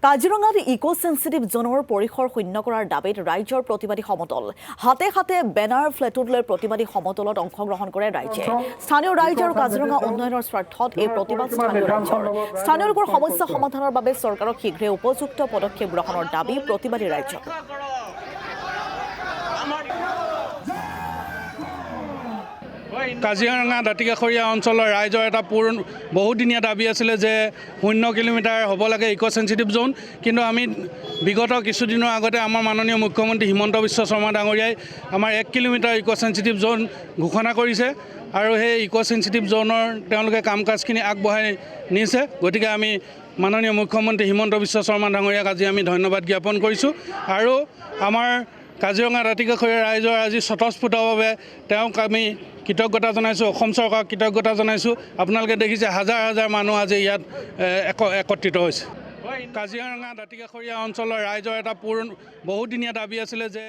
কাজিৰঙাত eco sensitive জোনৰ পৰিসৰ শূন্য কৰাৰ দাবীত ৰাইজৰ প্ৰতিবাদী সমতল হাতে হাতে বেনাৰ ফ্লেটুট লৈ প্ৰতিবাদী সমতলত অংশগ্ৰহণ কৰে ৰাইজে স্থানীয় ৰাইজ আৰু কাজিৰঙা উন্নয়নৰ স্বাৰ্থত এই প্ৰতিবাদ স্থানীয় লোকৰ সমস্যা সমাধানৰ বাবে চৰকাৰক শীঘ্ৰে উপযুক্ত পদক্ষেপ গ্ৰহণৰ দাবী প্ৰতিবাদী ৰাইজৰ কাজিৰঙা দাঁতিকাষৰীয়া অঞ্চলৰ ৰাইজৰ এটা বহুদিনীয়া দাবী আছিলে যে 0 কিলোমিটাৰ হ'ব লাগে ইকো সেন্সিটিভ জোন কিন্তু আমি বিগত কিছুদিনৰ আগতে আমাৰ মাননীয় মুখ্যমন্ত্ৰী হিমন্ত বিশ্ব শৰ্মা ডাঙৰীয়াই আমাৰ 1 কিলোমিটাৰ ইকো সেন্সিটিভ জোন ঘোষণা কৰিছে আৰু সেই ইকো সেন্সিটিভ জোনৰ তেওঁলোকে কাম কাজখিনি আগবঢ়াই নিছে গতিকে আমি মাননীয় মুখ্যমন্ত্ৰী হিমন্ত বিশ্ব শৰ্মা ডাঙৰীয়াক আজি আমি ধন্যবাদ জ্ঞাপন কৰিছোঁ আৰু আমাৰ কাজিৰঙা দাঁতিকাষৰীয়া ৰাইজৰ আজি স্বতঃস্ফূৰ্তভাৱে তেওঁক আমি কৃতজ্ঞতা জনাইছোঁ অসম চৰকাৰক কৃতজ্ঞতা জনাইছোঁ আপোনালোকে দেখিছে হাজাৰ হাজাৰ মানুহ আজি ইয়াত একত্ৰিত হৈছে কাজিৰঙা দাঁতিকাষৰীয়া অঞ্চলৰ ৰাইজৰ এটা বহুদিনীয়া দাবী আছিলে যে